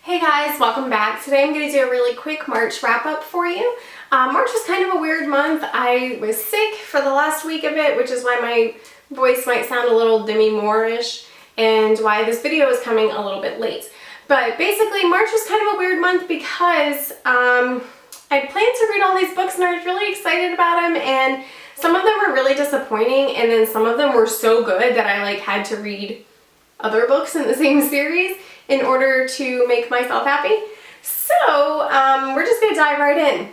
Hey guys, welcome back. Today I'm going to do a really quick March wrap up for you. March was kind of a weird month. I was sick for the last week of it, which is why my voice might sound a little Demi Moore-ish and why this video is coming a little bit late. But basically March was kind of a weird month because I planned to read all these books and I was really excited about them, and some of them were really disappointing and then some of them were so good that I had to read other books in the same series in order to make myself happy. So we're just going to dive right in.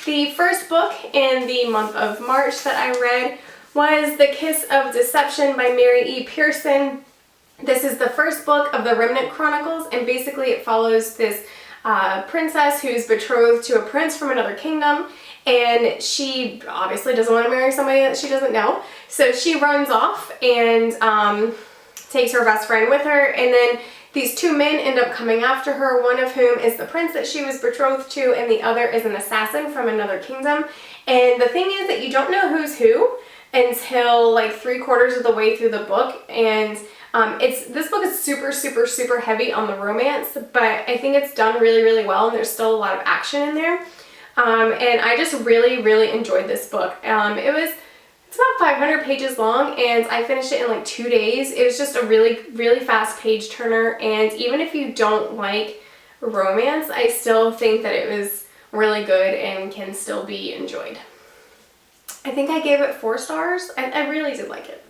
The first book in the month of March that I read was The Kiss of Deception by Mary E. Pearson. This is the first book of the Remnant Chronicles, and basically it follows this princess who's betrothed to a prince from another kingdom, and she obviously doesn't want to marry somebody that she doesn't know. So she runs off and takes her best friend with her, and then these two men end up coming after her, one of whom is the prince that she was betrothed to, and the other is an assassin from another kingdom. And the thing is that you don't know who's who until like 3/4 of the way through the book, and this book is super heavy on the romance, but I think it's done really well, and there's still a lot of action in there. And I just really enjoyed this book. It's about 500 pages long, and I finished it in like 2 days. It was just a really fast page turner, and even if you don't like romance, I still think that it was really good and can still be enjoyed. I think I gave it 4 stars. I really did like it.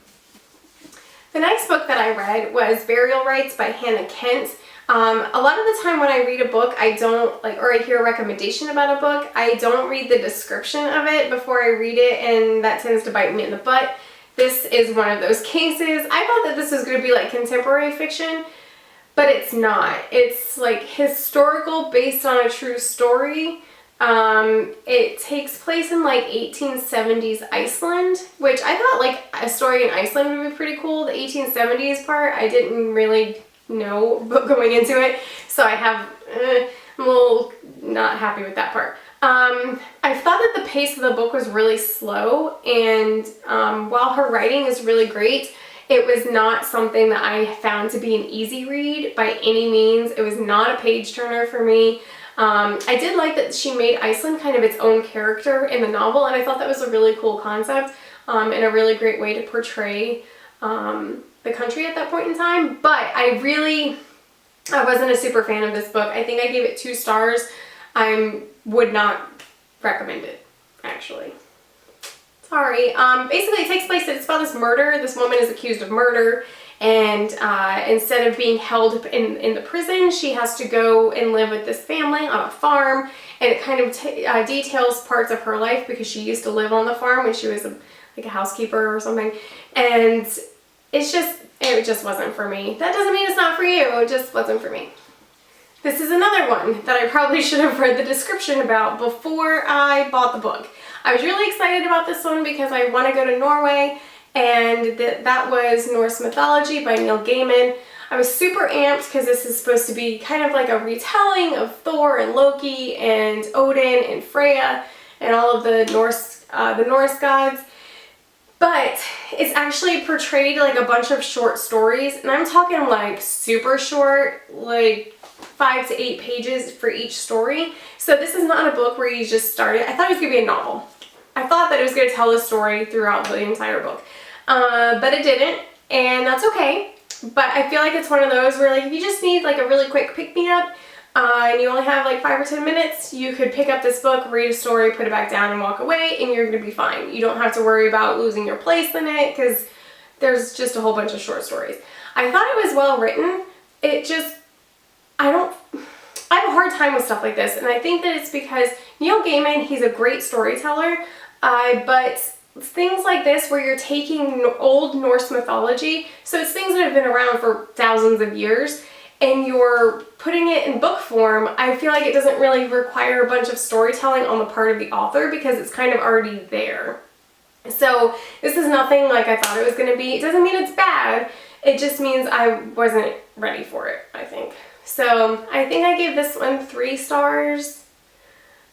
The next book that I read was Burial Rites by Hannah Kent. A lot of the time when I read a book, I don't or I hear a recommendation about a book, I don't read the description of it before I read it, and that tends to bite me in the butt. This is one of those cases. I thought that this was going to be like contemporary fiction, but it's not. It's like historical based on a true story. It takes place in like 1870s Iceland, which I thought like a story in Iceland would be pretty cool. The 1870s part, I didn't really know going into it, so I'm a little not happy with that part. I thought that the pace of the book was really slow, and while her writing is really great, it was not something that I found to be an easy read by any means. It was not a page turner for me. I did like that she made Iceland kind of its own character in the novel, and I thought that was a really cool concept and a really great way to portray the country at that point in time. But I wasn't a super fan of this book. I think I gave it 2 stars. I would not recommend it, actually. Sorry. Basically it takes place, it's about this murder. This woman is accused of murder, and instead of being held in the prison, she has to go and live with this family on a farm, and it kind of details parts of her life because she used to live on the farm when she was like a housekeeper or something, and it just wasn't for me. That doesn't mean it's not for you, it just wasn't for me. This is another one that I probably should have read the description about before I bought the book. I was really excited about this one because I want to go to Norway, and that was Norse Mythology by Neil Gaiman. I was super amped because this is supposed to be kind of like a retelling of Thor and Loki and Odin and Freya and all of the Norse gods. But it's actually portrayed like a bunch of short stories, and I'm talking like super short, like 5 to 8 pages for each story. So this is not a book where you just start it. I thought it was going to be a novel. I thought that it was going to tell a story throughout the entire book, but it didn't, and that's okay. But I feel like it's one of those where like if you just need like a really quick pick-me-up, and you only have like 5 or 10 minutes, you could pick up this book, read a story, put it back down, and walk away, and you're going to be fine. You don't have to worry about losing your place in it because there's just a whole bunch of short stories. I thought it was well written. I have a hard time with stuff like this, and I think that it's because Neil Gaiman, he's a great storyteller, but things like this where you're taking old Norse mythology, so it's things that have been around for thousands of years, and you're putting it in book form, I feel like it doesn't really require a bunch of storytelling on the part of the author because it's kind of already there. So this is nothing like I thought it was going to be. It doesn't mean it's bad. It just means I wasn't ready for it, I think. So I think I gave this one 3 stars.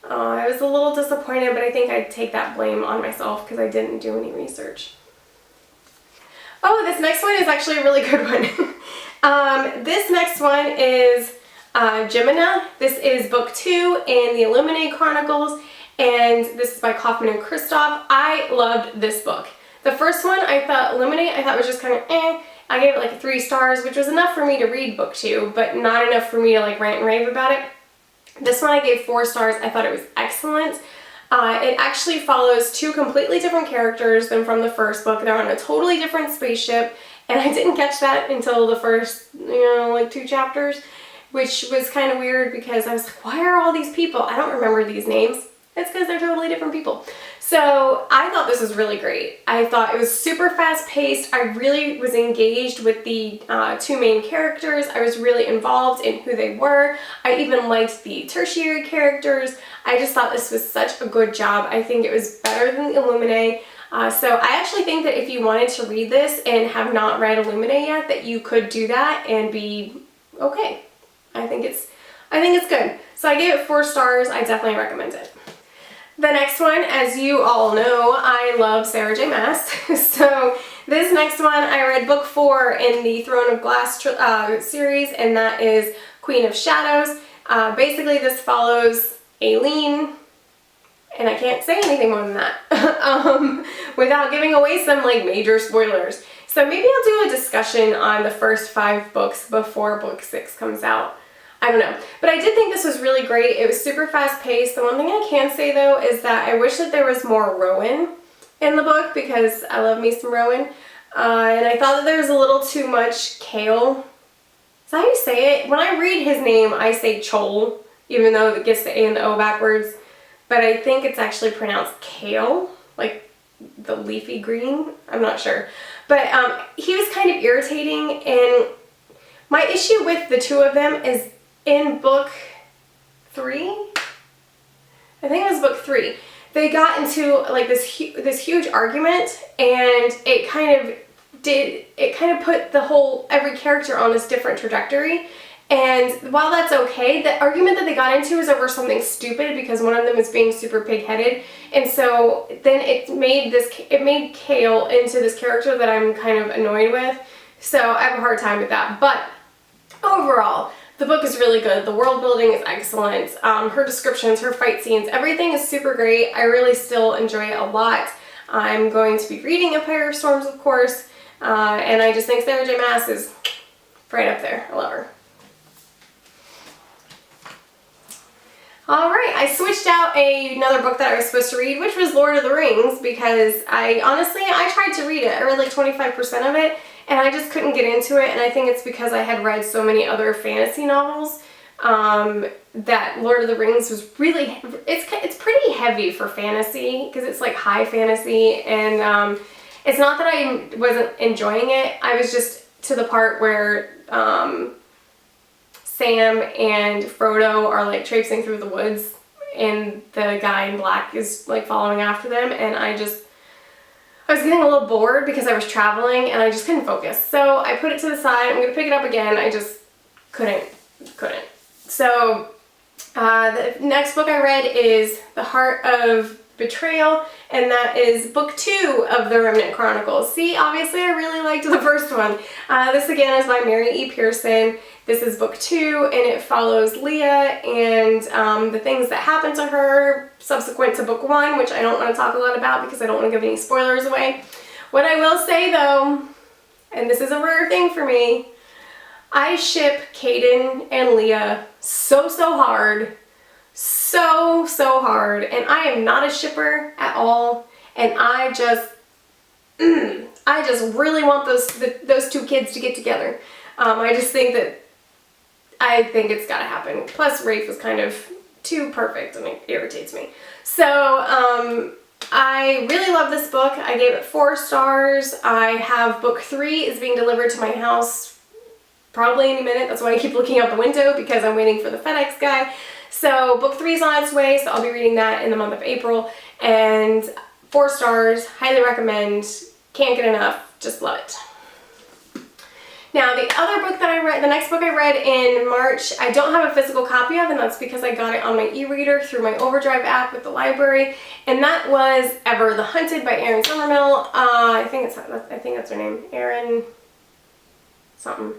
I was a little disappointed, but I think I'd take that blame on myself because I didn't do any research. Oh, this next one is actually a really good one. This next one is Gemina. This is book 2 in the Illuminae Chronicles, and this is by Kaufman and Kristoff. I loved this book. The first one, I thought was just kind of eh. I gave it like 3 stars, which was enough for me to read book 2, but not enough for me to like rant and rave about it. This one I gave 4 stars. I thought it was excellent. It actually follows 2 completely different characters than from the first book. They're on a totally different spaceship, and I didn't catch that until the first, like 2 chapters, which was kind of weird because I was like, why are all these people? I don't remember these names. It's because they're totally different people. So I thought this was really great. I thought it was super fast paced. I really was engaged with the 2 main characters. I was really involved in who they were. I even liked the tertiary characters. I just thought this was such a good job. I think it was better than Illuminae. So I actually think that if you wanted to read this and have not read Illuminae yet, that you could do that and be okay. I think it's good. So I gave it 4 stars. I definitely recommend it. The next one, as you all know, I love Sarah J. Maas. So this next one, I read book 4 in the Throne of Glass series, and that is Queen of Shadows. Basically, this follows Aileen, and I can't say anything more than that without giving away some like major spoilers. So maybe I'll do a discussion on the first 5 books before book 6 comes out. I don't know. But I did think this was really great. It was super fast paced. The one thing I can say though is that I wish that there was more Rowan in the book because I love me some Rowan. And I thought that there was a little too much Kale. Is that how you say it? When I read his name, I say Chol, even though it gets the A and the O backwards. But I think it's actually pronounced Kale, like the leafy green. I'm not sure. But he was kind of irritating, and my issue with the 2 of them is in book 3, I think it was book 3, they got into like this huge argument, and it kind of put every character on this different trajectory. And while that's okay, the argument that they got into is over something stupid because one of them is being super pig-headed, and so then it made Kale into this character that I'm kind of annoyed with. So I have a hard time with that. But overall, the book is really good. The world building is excellent. Her descriptions, her fight scenes, everything is super great. I really still enjoy it a lot. I'm going to be reading Empire of Storms, of course, and I just think Sarah J. Maas is right up there. I love her. Alright, I switched out another book that I was supposed to read, which was Lord of the Rings, because I tried to read it. I read like 25% of it, and I just couldn't get into it, and I think it's because I had read so many other fantasy novels that Lord of the Rings was really, it's pretty heavy for fantasy, because it's like high fantasy, and it's not that I wasn't enjoying it, I was just to the part where Sam and Frodo are like traipsing through the woods, and the guy in black is like following after them, and I was getting a little bored because I was traveling and I just couldn't focus. So I put it to the side. I'm going to pick it up again. I just couldn't. So the next book I read is The Heart of Betrayal, and that is book 2 of the Remnant Chronicles. See, obviously I really liked the first one. This again is by Mary E. Pearson. This is book 2, and it follows Leah and the things that happen to her subsequent to book 1, which I don't want to talk a lot about because I don't want to give any spoilers away. What I will say though, and this is a rare thing for me, I ship Caden and Leah so hard. So hard, and I am not a shipper at all, and I just really want those 2 kids to get together. I think it's gotta happen. Plus Rafe is kind of too perfect and it irritates me. So I really love this book. I gave it 4 stars. I have book 3 is being delivered to my house probably any minute. That's why I keep looking out the window, because I'm waiting for the FedEx guy. So book 3 is on its way, so I'll be reading that in the month of April. And 4 stars, highly recommend, can't get enough, just love it. Now the other book that I read, the next book I read in March, I don't have a physical copy of, and that's because I got it on my e-reader through my Overdrive app with the library, and that was Ever the Hunted by Erin Somerville. I think that's her name, Erin something.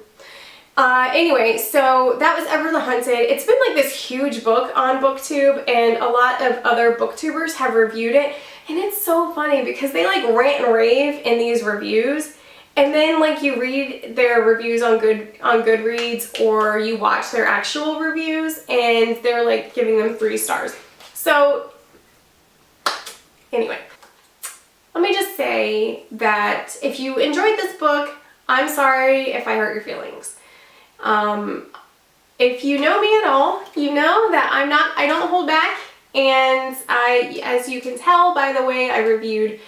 Anyway, so that was Ever the Hunted. It's been like this huge book on BookTube, and a lot of other booktubers have reviewed it, and it's so funny because they like rant and rave in these reviews, and then like you read their reviews on Goodreads, or you watch their actual reviews, and they're like giving them 3 stars. So anyway, let me just say that if you enjoyed this book, I'm sorry if I hurt your feelings. If you know me at all, you know that I don't hold back, and as you can tell by the way I reviewed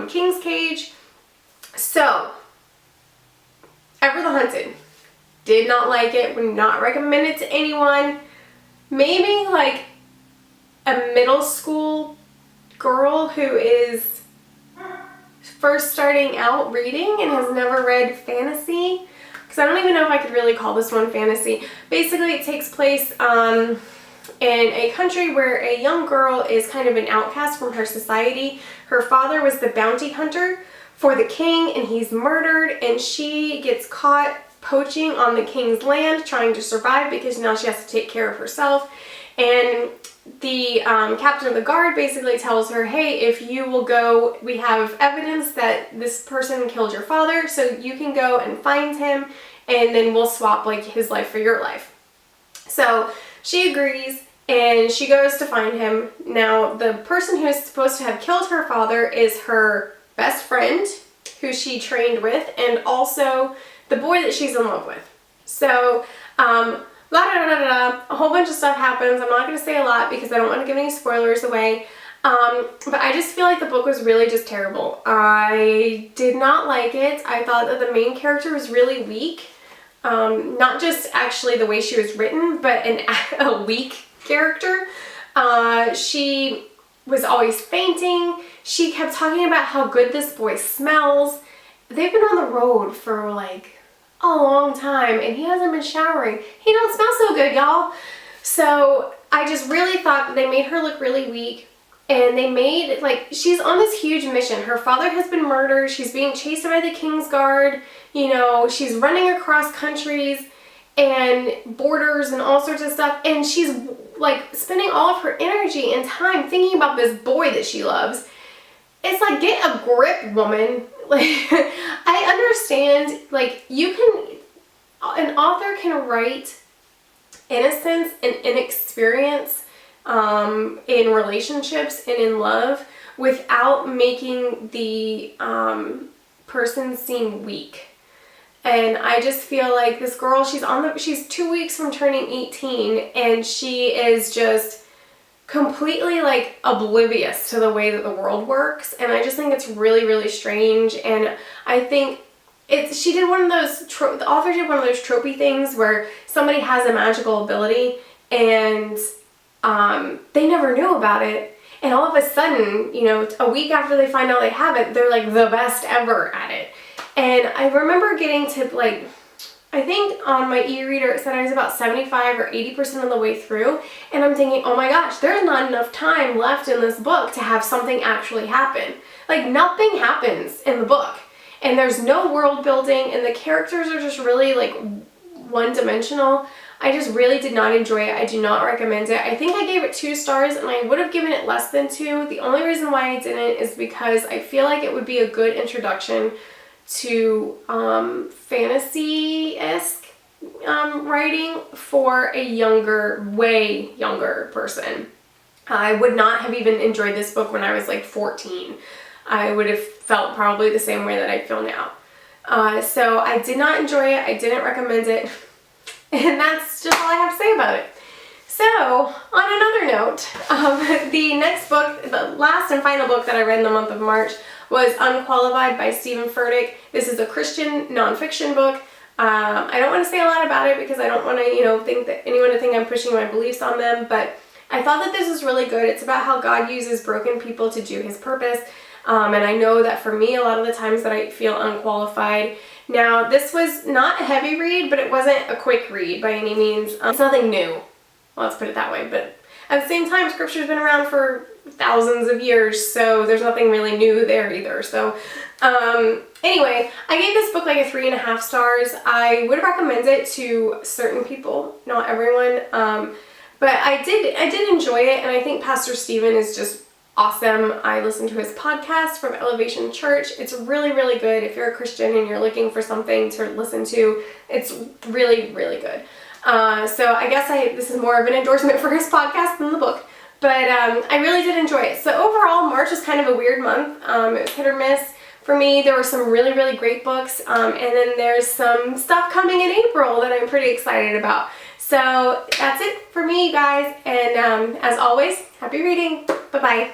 King's Cage. So, Ever the Hunted. Did not like it, would not recommend it to anyone. Maybe like a middle school girl who is first starting out reading and has never read fantasy. Because I don't even know if I could really call this one fantasy. Basically, it takes place in a country where a young girl is kind of an outcast from her society. Her father was the bounty hunter for the king, and he's murdered, and she gets caught poaching on the king's land, trying to survive because now she has to take care of herself. And the captain of the guard basically tells her, hey, if you will go, we have evidence that this person killed your father, so you can go and find him, and then we'll swap like his life for your life. So she agrees, and she goes to find him. Now, the person who is supposed to have killed her father is her best friend, who she trained with, and also the boy that she's in love with. So, a whole bunch of stuff happens. I'm not going to say a lot because I don't want to give any spoilers away. But I just feel like the book was really just terrible. I did not like it. I thought that the main character was really weak. Not just actually the way she was written, but a weak character. She was always fainting. She kept talking about how good this boy smells. They've been on the road for like a long time, and he hasn't been showering. He don't smell so good, y'all. So I just really thought that they made her look really weak, and they made, like, she's on this huge mission. Her father has been murdered. She's being chased by the King's Guard. You know, she's running across countries and borders and all sorts of stuff, and she's like spending all of her energy and time thinking about this boy that she loves. It's like, get a grip, woman. Like, I understand, like, an author can write innocence and inexperience in relationships and in love without making the person seem weak. And I just feel like this girl, she's 2 weeks from turning 18, and she is just completely like oblivious to the way that the world works, and I just think it's really, really strange. And I think she did one of those, the author did one of those tropey things where somebody has a magical ability and they never knew about it, and all of a sudden, you know, a week after they find out they have it, they're like the best ever at it. And I remember getting to like, I think on my e-reader it said I was about 75 or 80% of the way through, and I'm thinking, oh my gosh, there's not enough time left in this book to have something actually happen. Like, nothing happens in the book, and there's no world building, and the characters are just really like one-dimensional. I just really did not enjoy it. I do not recommend it. I think I gave it 2 stars, and I would have given it less than 2. The only reason why I didn't is because I feel like it would be a good introduction to fantasy-esque writing for a younger, way younger person. I would not have even enjoyed this book when I was like 14. I would have felt probably the same way that I feel now. So I did not enjoy it. I didn't recommend it. And that's just all I have to say about it. So, on another note, the next book, the last and final book that I read in the month of March was Unqualified by Stephen Furtick. This is a Christian nonfiction book. I don't want to say a lot about it because I don't want to, you know, think that anyone to think I'm pushing my beliefs on them, but I thought that this was really good. It's about how God uses broken people to do his purpose. And I know that for me, a lot of the times that I feel unqualified. Now, this was not a heavy read, but it wasn't a quick read by any means. It's nothing new. Well, let's put it that way. But at the same time, scripture's been around for thousands of years, so there's nothing really new there either. So anyway, I gave this book like a 3.5 stars. I would recommend it to certain people, not everyone, but I did enjoy it, and I think Pastor Stephen is just awesome. I listened to his podcast from Elevation Church. It's really, really good. If you're a Christian and you're looking for something to listen to, it's really, really good. So I guess this is more of an endorsement for his podcast than the book, but I really did enjoy it. So overall, March was kind of a weird month. It was hit or miss. For me, there were some really, really great books, and then there's some stuff coming in April that I'm pretty excited about. So that's it for me, you guys, and as always, happy reading. Bye-bye.